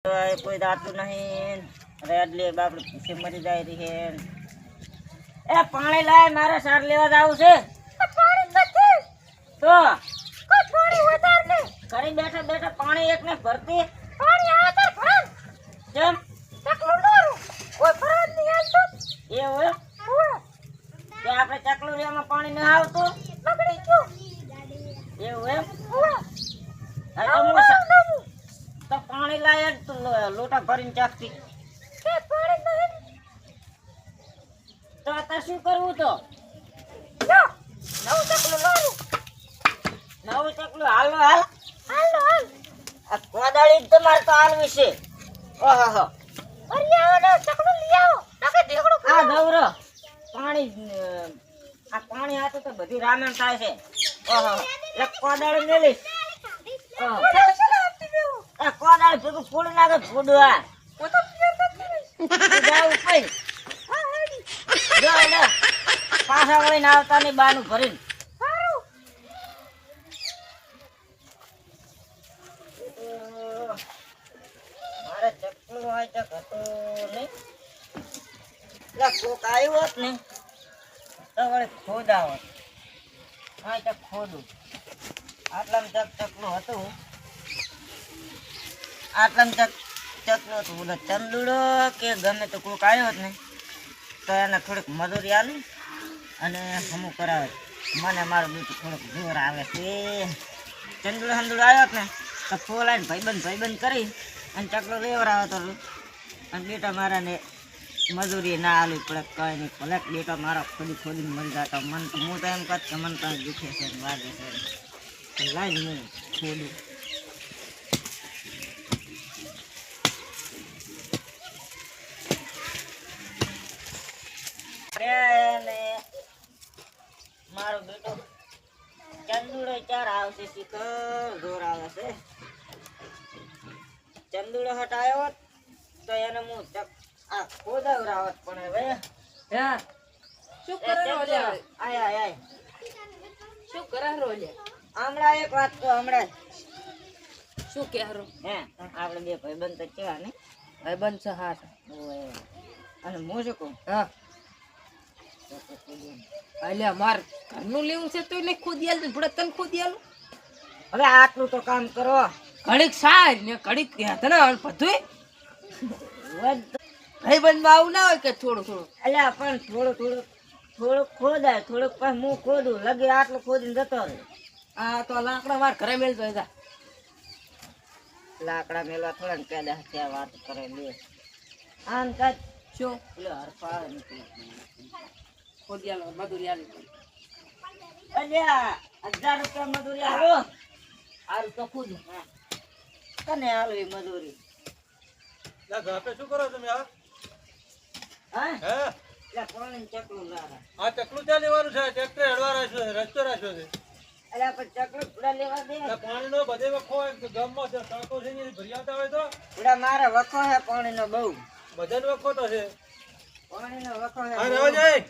કોઈ દાતું નહીં રેડલી બાપડે પીછે મરી જાય રહી હે એ પાણી લાય મારે સાર લેવા જાવું છે પાણી નથી તો કોઈ પાણી વધાર ને ઘરે બેઠા બેઠા પાણી એક ને ભરતી પાણી આ તો ભર કેમ ચકલું ડોરું કોઈ ભર નહીં આવતું એ હોય કે આપણે ચકલું રેમાં પાણી ન આવતું બગડી ગયું એવું એમ તો પાણી લાય તો લોટા ભરીને ચાકતી કે પાણી નહીં તો આ શું કરવું તો નવું ચકલું લાવું નવું ચકલું હાલો હાલ હાલો હાલ આ કોદાળી તમારે તો હાલવી છે ઓહો અરે આવો ને ચકલું લઈ આવો નકે ઢેકડું આ ગૌરો પાણી આ પાણી આતો તો બધી રામણ થાય છે ઓહો એક કોદાળી મેલી આ કોદાળી ભેગું ફૂડ નાખે ફૂડવા જાવ પઈ જો ને પાછા વળીને આવતા ની બાનું ભરીને મારે ચકલું હોય તો હતું નહીં કોક આવ્યું હોત ને તો વળી ખોદા હોત હા તો ખોદું આટલામાં ચકલું હતું આટલામાં ચકલું હતું બોલો ચંદુડો કે ગમે તો કોક આવ્યો હોત ને તો એને થોડીક મજૂરી આલી અને હમું કરાવે મને મારું બીજું થોડુંક જોર આવે છે ચંદુડો હંદુડો આવ્યો ને તો ફોલ આવીને ભાઈબંધ કરી અને ચકલો લેવડાવે તો અને બેટા મારાને મજૂરી ના આલવી પડે કઈ નહીં ભલે બેટા મારા ખોદીને મરી જતા મન તો હું તો એમ કહું કે મન તો દુખે છે વાગે છે લાઈ હું ખોદું મારો બેટો ચંદુડો ચાર આવશે શીખર જોર આવે છે ચંદુડો હટાયો તો એને હું આ ખોદાવરાવત પણ હવે હે શું કરે રોલે આય શું કરે રોલે હમણાં એક વાત તો હમણાં શું કહેરો હે આપણે બે ભાઈબંધ તો છે ને ભાઈબંધ છે હા અને હું શું કહું હા અલ્યા માર ઘરનું લેવું છે તો એને ખોદી આલ ભડે તને ખોદી આલું હવે આટલું તો કામ કરો ઘડીક સાર ને ઘડીક તને બધું ભાઈબંધ આવું ના હોય કે થોડું અલ્યા પણ થોડું ખોદાય થોડુંક પછી હું ખોદું લગે આટલું ખોદીને જતો રહે આ તો લાકડા માર ઘરે મેલતો હતા લાકડા મેલવા થોડા ને પેદા ત્યાં વાત કરે લે આમ કાચ શું લે હરફા ખોદી આલો મજૂરી આલી અલ્યા 1000 રૂપિયા મજૂરી આલો હાલ તો ખોદું કને આલો એ મજૂરી લા ગાપે શું કરો તમે આ હા લા પાણી ચકલું લારા આ ચકલું ચા લેવાનું છે ટ્રેક્ટર હેડવા રાખ્યો છે રસ્તો રાખ્યો છે અલ્યા પણ ચકલું પૂરા લેવા દે લા પાણીનો બધે વખો ગામમાં સાકો છે ને ભરિયાતા હોય તો પૂરા મારે વખો છે પાણીનો બહુ બધાનો વખો તો છે પાણીનો વખો છે આ રેવા જાય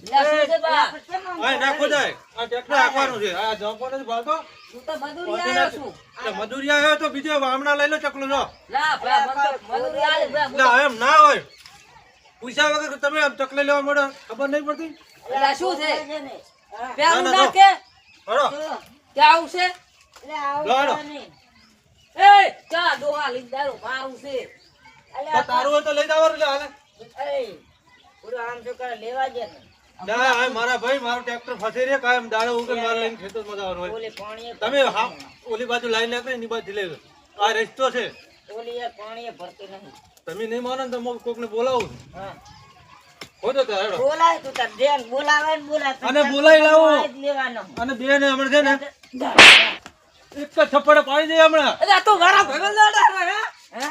લા સુજે બા આ નાખો જાય આ ટ્રેક્ટર આખવાનું છે આ જંપો નથી ભાળતો હું તો મજૂરી આવ્યો છું તો મજૂરી આવ્યો તો બીજો વામણા લઈ લો ચકલું જો લા ભા મજૂરી આલે ના એમ ના હોય પૂછ્યા વગર તમે આમ ચકલે લેવા મળો ખબર નહીં પડતી લા શું છે પેલું નાખે હળો ક્યાં આવશે લે આવો નહીં એ ચા દોહા લઈ દારૂ મારું છે અલ્યા તારું હોય તો લઈ જાવ લે હાલે એ પૂરો આમ જો કરે લેવા દે ને ના આ મારા ભાઈ મારો ટ્રેક્ટર ફસી રે કાયમ દાડો ઉકે માર લઈને ખેતરમાં જવાનું હોય ઓલી પાણી તમે ઓલી બાજુ લાઈન નાખે ની બાજુ લે આ રસ્તો છે ઓલી યાર પાણી ભરતી નહીં તમે નહીં માનો તો હું કોકને બોલાવું હા હોતો તો હેડો બોલાય તું તાર જેન બોલાવે ને બોલા અને બોલાઈ લાવો લેવાનો અને બે ને હમણ છે ને એક થપ્પડ પાડી દે હમણા અરે આ તો મારા ભગલ લડા હે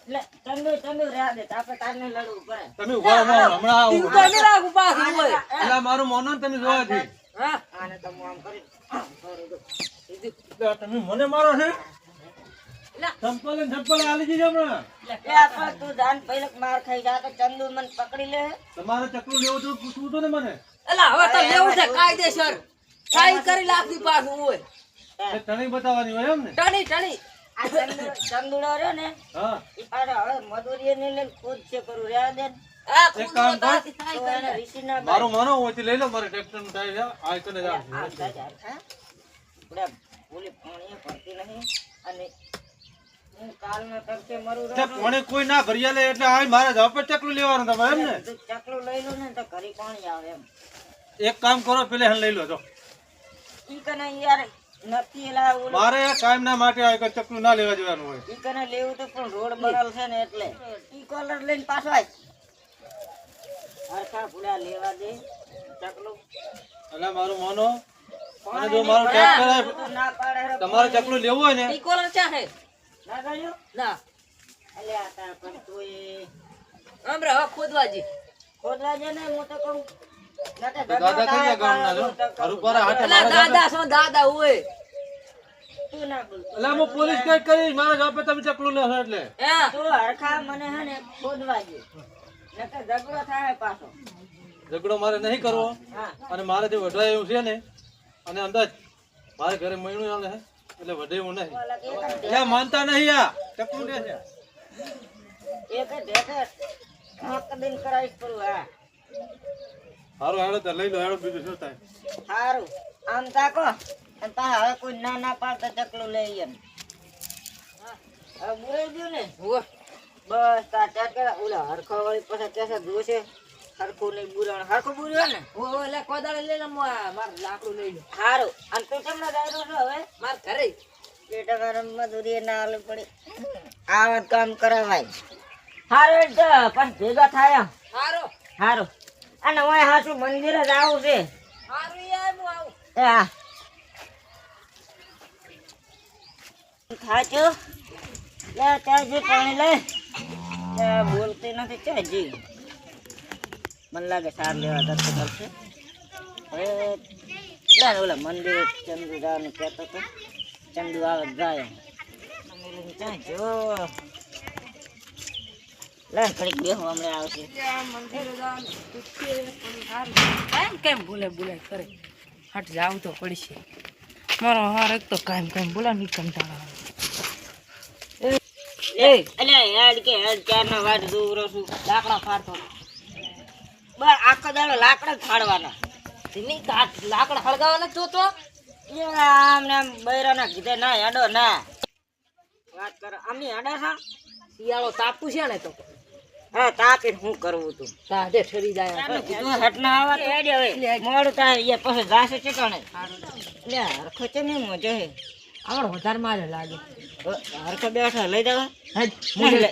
લે તમે રહ્યા દે આપણે તારને લડવું પડે તમે ઉભા રહો હમણાં આવો તું તો મેરા ઉભા હોય એલા મારું મોનો તમે જોવા દે હા આને તો હું આમ કરી તમે મને મારો છે ચંપલ આલી દીજો હમણાં લે આપા તું જાન પહેલક માર ખાઈ જા તો ચંદુ મને પકડી લે તમારે ચકલું લેવું તો પૂછવું તો ને મને એલા હવે તો લેવું છે કાયદેસર કાઈ કરી લાખની પાછું હોય ટણી બતાવવાની હોય એમ ને ટણી આ ચંદુડો રહ્યો ને હા ઈ પાછો હવે મજૂરી ને લઈને ખુદ છે કરું રહ્યા દે એક કામ કર તો એને ઋષિના મારું માનો ઓથી લઈ લો મારે ટ્રેક્ટર નું ટાયર છે આ કને જાવ આપણે બોલી પાણી ભરતી નહીં અને હું કાલનો તરફે મરું તે પાણી કોઈ ના ભરિયા લે એટલે આ મારે જવાબ પર ચકલું લેવાનું તમારે એમ ને તું ચકલું લઈ લો ને તો ઘરે પાણી આવે એમ એક કામ કરો પેલે હન લઈ લો જો ઈ કને યાર નથી એલા ઓલું મારે કાયમ ના માટે આ ચકલું ના લેવા જવાનું હોય ઈ કને લેવું તો પણ રોડ બરાલ છે ને એટલે ઈ કોલર લઈને પાછો આય હરખા પૂરા લેવા દે ચકલું એટલે મારું માનો અને જો મારું ટ્રેક્ટર તો ના પાડે રે તમારે ચકલું લેવું હોય ને ઈ કોલર ચા હે ના ગયો ના અલે આ તાર પણ તું આમરે હવે ખોદવાજી ખોદવા જે ને હું તો કહું નાટે દાદા કઈ ગયા ગામના જો હરુ પર હાટે એલા મારા દાદા શું દાદા હોય તું ના બોલ એટલે હું પોલીસ કઈ કરી મારા જવાબ પર તમે ચકલું લેશો એટલે હે તું હરખા મને હે ને ખોદવા જે નકર ઝઘડો થાય પાછો ઝઘડો મારે નહીં કરવો હા અને મારે જે વઢવાય એવું છે ને અને અંદાજ મારે ઘરે મહિનું આવે હે એટલે વઢે એવું નહીં ઓલા એક એટલે માનતા નહીં આ ચકલું લે છે એક ઢેકે હક દિન કરાઈશ પડું હા હારું હેડો તો લઈ લો હેડો બીજું શું થાય સારું આમ તાકો અને તા હવે કોઈ ના ના પાડતા ચકલું લઈ એમ હવે બોલાઈ ગયું ને ઓહ બસ તાર ચાકરા ઓલા હરખો વાળી પાસે કેસે જોશે હરખું નહીં બુરાણ હરખું બુર્યો ને ઓહ લે કોદાળે લઈ લે માર લાકડું લઈ લે સારું અને તું કેમ ના દાયરો છો હવે માર ઘરે બેટા મારા મજૂરી ના આલું પડી આવા કામ કરાવાય સારું એટલે પણ ભેગા થાય હારો સારું અને ઓય હાચું મંદિર જ આવું છે હારું યાર હું આવું એ હા ખાચો લે ચાજી પાણી લે લે બોલતી નથી ચાજી મને લાગે સાર લેવા જતો કરશે હવે લે ઓલા મંદિર ચંદુ જવાનું કહેતો તો ચંદુ આવે તો જાય ચાજો લે ઘડીક બેહું હમણાં આવશે મંદિર કામ કેમ બોલે બોલે કરે હટ જાવ તો પડશે મારો હાર એક તો કામ બોલા ની કંટાળા એ અલે હેડ કે હેડ ચારના વાટ દૂરો છું લાકડા ફાડતો બસ આખો દાડો લાકડા જ ફાડવાના ધીમી કાટ લાકડા હળગાવાના તો એ આમને આમ બૈરાના કીધે ના હેડો ના વાત કરો આમની હેડા છે શિયાળો તાપુ છે ને તો હા તાપીને શું કરવું તું તાડે ઠરી જાય કીધું હટ ના આવા તો હેડે હવે મોડું થાય એ પછી જાશે ચીકણે લે હરખો છે ને મજો હે આવડ વધારે મારે લાગે હરખો બેઠો લઈ જવા હજ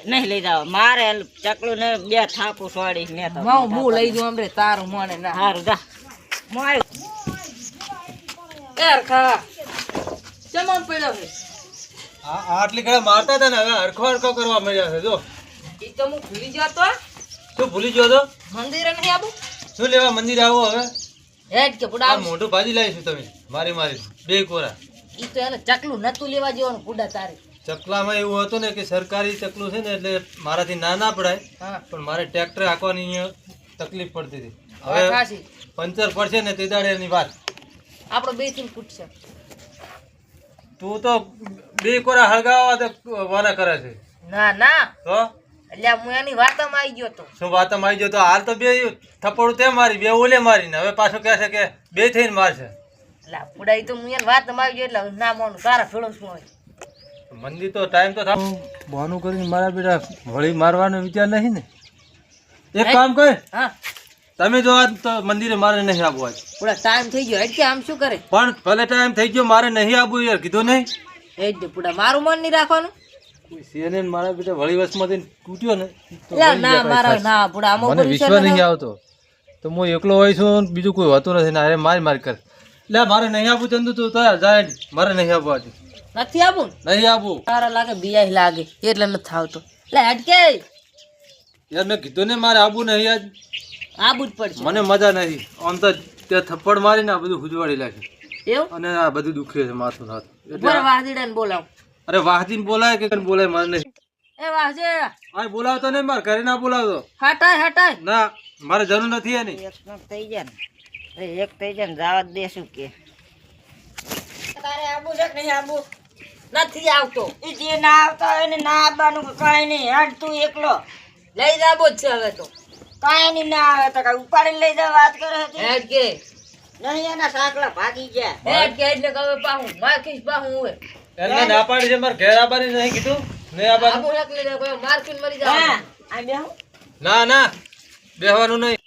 નહીં લઈ જાવ મારે ચકલું ને બે થાપું સોડીશ ને તો હું લઈ દઉં અમરે તારું મોને ના સારું જા હું આવ્યું એર ખા ચમન પડ્યો છે આટલી ઘણા મારતા હતા ને હવે હરખો હરખો કરવા મળ્યા છે જો ઈ તો હું ભૂલી જતો શું ભૂલી ગયો તો મંદિરે નહીં આવું શું લેવા મંદિર આવો હવે હેડ કે બુડા આ મોઢું ભાજી લાવીશું તમે મારી મારી બે કોરા ઈ તો એને ચકલું નતું લેવા જેવાનું બુડા તારે ચકલામાં એવું હતું ને કે સરકારી ચકલું છે ને એટલે મારાથી ના પડાય હા પણ મારે ટ્રેક્ટર હાંકવાની અહીંયા તકલીફ પડતી હતી હવે હવે ખાસી પંચર પડશે ને તે દાડે એની વાત આપણો બે થી ફૂટશે તું તો બે કોરા હળગાવા તો વાના કરે છે ના ના તો એટલે હું એની વાતમાં આવી ગયો તો શું વાતમાં આવી ગયો તો હાલ તો બે થપ્પડું તે મારી બે ઓલે મારીને હવે પાછો કહે છે કે બે થઈને મારશે એટલે બુડા ઈ તો હું એની વાતમાં આવી ગયો એટલે ના માનું તારા ફેળો શું હોય મંદિર તો ટાઈમ તો થાય બોનું કરીને મારા બેટા વળી મારવાનો વિચાર નહીં ને એક કામ કર હા તમે જો આજ તો મંદિરે મારે નહીં આવવું આજ બુડા ટાઈમ થઈ ગયો હેડ કે આમ શું કરે પણ ભલે ટાઈમ થઈ ગયો મારે નહીં આવવું યાર કીધું નહીં હેડ દે બુડા મારું મન નહીં રાખવાનું કોઈ CNN મારા બેટા વળી વસમાંથી તૂટ્યો ને તો એટલે વળી ના જાય મારા પાછા. ના બુડા આમાં મને ઉપર વિશ્વાસ વિચાર નહીં આવતો તો હું એકલો હોય છું બીજું કોઈ હોતું નથી ને અરે મારી કર એટલે મારે નહીં આવવું ચંદુ તું તો જાય મારે નહીં આવવું આજે નથી આવું ને નહીં આવવું તારા લાગે બીઆઈ લાગે એટલે નથી આવતો એટલે હેડ કે યાર મેં કીધું ને મારે આવવું નહીં આજ આબુ જ પડશે મને મજા નહીં આમ તો તે થપ્પડ મારીને આ બધું ખુજવાડી નાખ્યું એવું અને આ બધું દુખે છે માથું નાથ ઉપર વાહદીડાને બોલાવ અરે વાહજીને બોલાય કે કોઈને બોલાય મારે નહીં એ વાહજે આ બોલાવતો નહીં મારે ઘરે ના બોલાવતો હટાય હટાય ના મારે જરૂર નથી એની એક નો થઈ જાય ને એક થઈ જાય ને જવા જ દેશું કે તારે આબુ છે કે નહીં આબુ નથી આવતો. ઈ જે ના આવતા હોય ને ના આવવાનું કે કાંઈ નહીં. હેડ તું એકલો. લઈ જાબો જ છે હવે તો. કાંઈ નહીં ના આવે તો કાંઈ ઉપાડીને લઈ જા વાત કરે છે. હેડ કે નહીં એના સાંકલા ભાગી ગયા. હેડ કે એટલે કહે પાહું માર્કીશ પાહું હોય. એટલે ના પાડી છે મારે ઘેર આવવાની નહીં કીધું નહીં આવવાનું. આબુ હેક લઈ જાય માર્કીને મરી હા જાય. આ બેહું. ના ના બેહવાનું નહીં.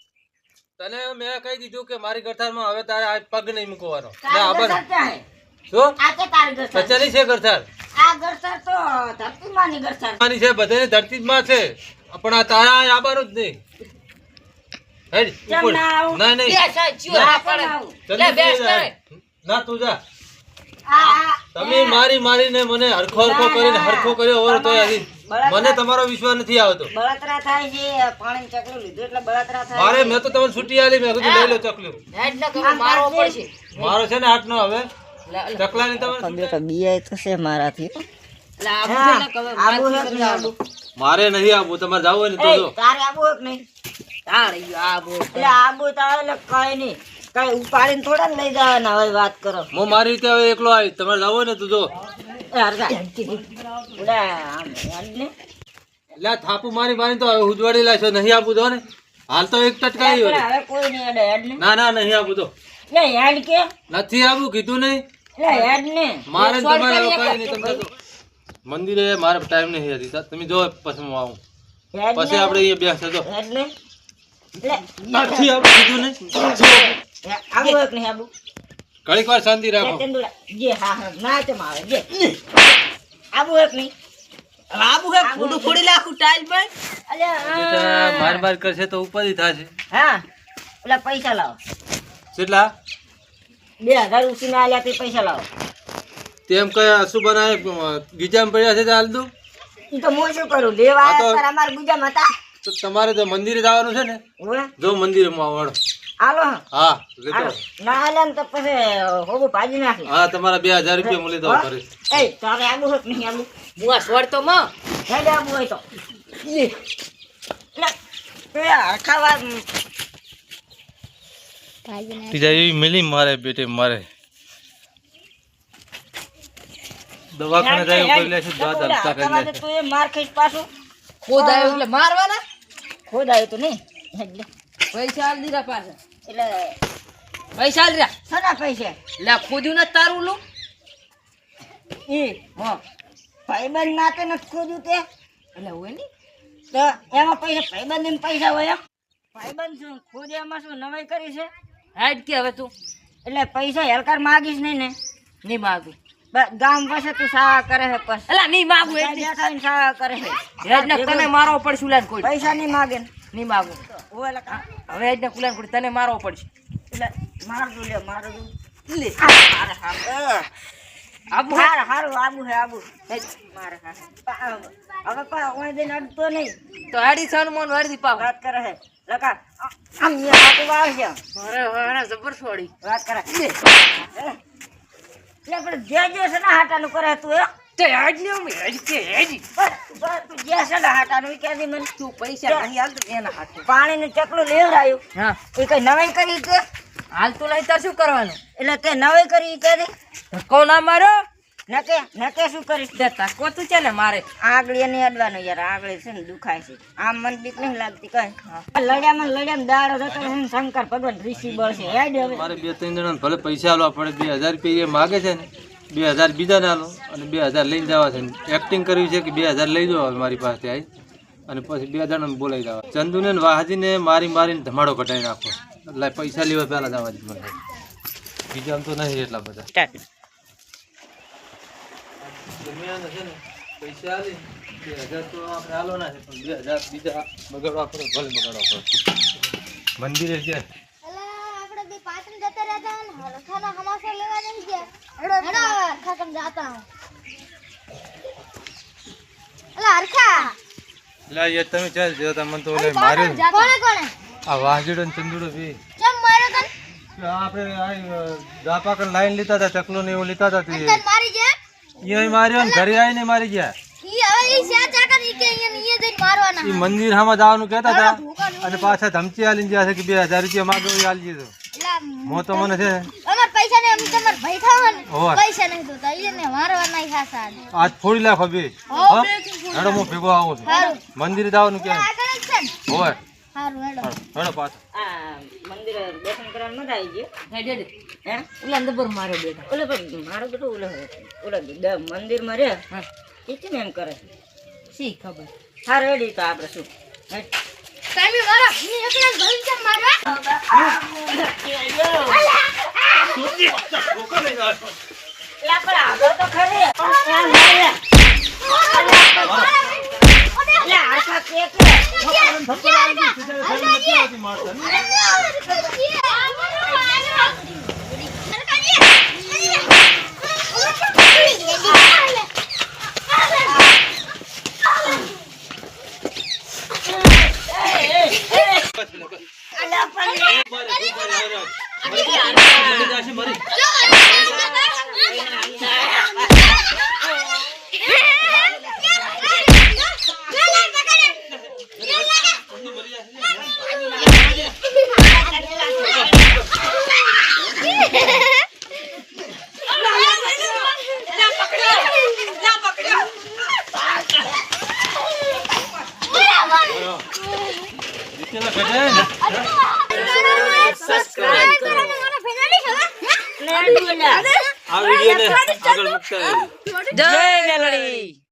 તને મેં કહી દીધું કે મારી ગરથારમાં હવે તારે આ પગ નહીં મૂકવાનો. ને તારી આબર ગરસાર ક્યાં હે? શું આ કે તારી ગરસાર? કચેરી છે ગરથાર આ ગરસાર તો ધરતીમાંની ગરસાર. આની છે બધાની ધરતીમાં છે પણ આ તારા અહીં આવવાનું જ નહીં. હેડ કેમ ઉપર. ના આવું? ના નહીં બે સાહેબ ચિયો ના, ના કેમ પડે. આવું? લે બેસ કરે. ના તું જા. આ તમે મારી મારીને મને હરખો હરખો કરીને હરખો કર્યો હોર તો મને તમારો વિશ્વાસ નથી આવતો. બળતરા થાય છે. પાણી ચકલું લીધું એટલે બળતરા થાય મારે છે. મેં તો તમને છૂટી આલી મેં કીધું લઈ લો ચકલું. હેડ ન કહે મારવો પડશે. મારો છે ને હાથ નો હવે લે ચકલાની તમને તો બીઆઈ થશે મારાથી. આબુ છે ને કહે આબુ હે કે નહીં આબુ? મારે નહીં આવવું તમારે જાવ ને તો એ, જો. તારે આબુ હે કે નહીં? તારે આબુ એટલે આબુ તારે એટલે કઈ નહીં. કઈ ઉપાડીને થોડા ને લઈ જવાના હવે વાત કરો. હું મારી રીતે હવે એકલો આવી તમારે જાવ ને તો જો. એ હરગા. લે, આમ યાદ ને. એટલે આ થાપુ મારી મારી તો હવે ઉજવાડી લાશો નહીં આપું તો ને હાલ તો એક ટટકાઈ એટલે હોય. હવે કોઈ નહીં અડે હેડ ને. ના ના નહીં આપું તો લે હેડ કે. નથી આપું કીધું નહીં. લે હેડ ને. મારે ને તમારે હવે કઈ નહીં તમને તો મંદિરે મારે ટાઈમ નહીં હતી તમે જો પછી હું આવું હેડ પછી ને. આપણે અહીંયા બેસે જો. હેડ ને. લે. નથી આપું કીધું નહીં. આબુ હે કે નહીં આબુ? ઘડીક વાર શાંતિ લે, રાખો. તેંદુલા. જે હા હા ના તેમ આવે જે. આબુ હે કે નહીં? આબુ હે ફોડું ફોડી નાખું ટાઈલ પર. અલ્યા, માર માર કરશે તો ઉપાધિ થશે. હા એટલે પૈસા લાવો. કેટલા 2000 ઉછીને આલ્યા તે પૈસા લાવો. તેમ કયા શું બનાવે ગીજામાં પડ્યા છે તો હાલ દઉં. ઈ તો હું શું કરું? લેવા આ તો- આવ્યા તારા અમારા ગુજામાં હતા. તો તમારે તો મંદિરે જવાનું છે ને ઓવે, જો મંદિરે માં આવવાનું. હાલો હા. હા લેતો હાલો. ના આલ્યા ને તો પછી હોબું ભાજી નાખી. હા તમારા 2000 રૂપિયા હું લીધો હા? કરીશ. એ તારે આબુ હે કે નહીં આબુ? હું આ છોડતો માં હેડ આબુ હોય તો લે. લે. એ ખાવા ત્રીજા એવી મિલી મારે બેટે મારે દવાખાને જાય ઉપર લે છે બાદ હલતા કરી લે છે. તું એ માર ખાઈશ પાછું. ખોદ આવ્યો એટલે મારવાના. ખોદ આવ્યું તો નહીં. હેડ લે. પૈસા આલ દીધા પાછા. એટલે પૈસા આલ દીધા. સના પૈસા લે ખોદ્યું ને તારું લું. એ હા ભાઈબંધ નાતે નથી ખોદ્યું તે એટલે હોય ને. તો એમાં પૈસા ભાઈબંધ એમ પૈસા હોય એમ? ભાઈબંધ શું ખોદે એમાં શું નવાઈ કરી છે? હેડ કે હવે તું એટલે પૈસા હેલકાર માગીશ નહીં ને. નહીં માગું. ગામ પાસે તું સાવા કરે છે પછી એટલે નહીં માગું એટલે બેઠા ને સાવા કરે છે. હેડ ને તને મારવો પડશે ઉલાન કોઈ. પૈસા નહીં માગે ને. નહીં માગું. ઓય લકા. હવે હેડ ને કુલાન કોઈ તને મારવો પડશે. એટલે મારતું લે મારતું. લે મારે હારું. આબુ હારું હારું આબુ હે આબુ. મારે હારું. હવે પા ઓય દઈને અડતો નહીં. તો હેડી સનમોન વર્દી પાવ. વાત કરે છે લકા. આમ યા હાથું વાળશે. અરે જબર છોડી. વાત કરે. લે પણ જે છે ને હાટાનું કરે તું એ. તો હેડ ને અમે હેડ કે હેડી. તું જે છે ને હાટાનું એ ક્યાંથી મને તું પૈસા નહીં હાલ તો એના હાથે. પાણીનું ચકલું લેવરાયું હા એ કઈ નવાઈ કરી તે હાલ તું નહીં તાર શું કરવાનું. એટલે તે નવાઈ કરી કે ધક્કો ના મારો. નકે શું કરીશ તે ધક્કો તું છે ને મારે. આગળી નહીં અડવાનું યાર આગળી છે ને દુખાય છે આમ મને બીક નહીં લાગતી કઈ લડ્યામાં દાડો જતો રહે ને શંકર ભગવાન ઋષિ બળ છે હેડ હવે મારે 2-3 જણા ભલે પૈસા આલવા પડે 2000 રૂપિયા એ માગે છે ને 2000 બીજાને આલો અને 2000 લઈને જવા છે. એક્ટિંગ કરવી છે કે 2000 લઈ જાઓ મારી પાસે આવી અને પછી 2 જણાને બોલાવી જવા. ચંદુને ને વાહાજીને મારીને ધમાડો કટાઈ નાખો એટલે પૈસા લેવા પહેલા જવા જ મને. બીજા આમ તો નહીં એટલા બધા. દરમિયાન છે ને પૈસા આલી 2000 તો આપણે આલવાના છે પણ 2000 બીજા બગાડવા પડે ભલે બગાડવા પડે. મંદિરે છે આપણે બે પાટણ જતા રહેતા ને હરખાના હમાસા લેવા નહીં ગયા હેડો હરખા કમ જાતા હું અલા હરખા લા એ તમે ચાલ જો તમને તો ઓલે માર્યો કોણે કોણે આ વાજડો ને ચંદુડો બી કેમ માર્યો તન આપણે આ દાપા કર લાઈન લીધા હતા ચકલો ને એવું લીધા હતા તે તન મારી જે ઈ માર્યો ને ઘરે આવીને મારી ગયા. ઈ હવે ઈ શા ચાકર ઈ કે અહીંયા જઈને મારવાના ઈ મંદિર હામાં જવાનું કહેતા હતા અને પાછા ધમકી આલીને ગયા છે કે 2000 રૂપિયા માંગો એ આલી દીધો. એલા મો તો મને છે અમાર પૈસા ને અમે તમાર ભાઈ થાવ ને ઓય. પૈસા નહીં તો એને મારવા નહીં ખાસા આજ ફોડી નાખો બે હો હા? બે થી હેડો હું ભેગો આવું છું હારું મંદિરે જવાનું ક્યાં આગળ જ છે ને હોય હારું હેડો હેડો પાછો આ મંદિરે દર્શન કરવાનું મજા આવી ગયું હે ડેડી હે ઓલા દબર મારો બેટા ઓલે પણ મારો બેટો ઓલે મંદિરમાં રે હા એ કેમ એમ કરે સી ખબર હા રેડી તો આપણે શું હે? તમે મારો ની એકલા ભાઈ છે મારવા લા પણ આગળ તો ખરી આ મારે લે આખા કેક સબસ્ક્રાઇબ કરો ને મારા ફેનાલી હવે ને આ વિડિયોને આગળ મૂકતા જય મેલડી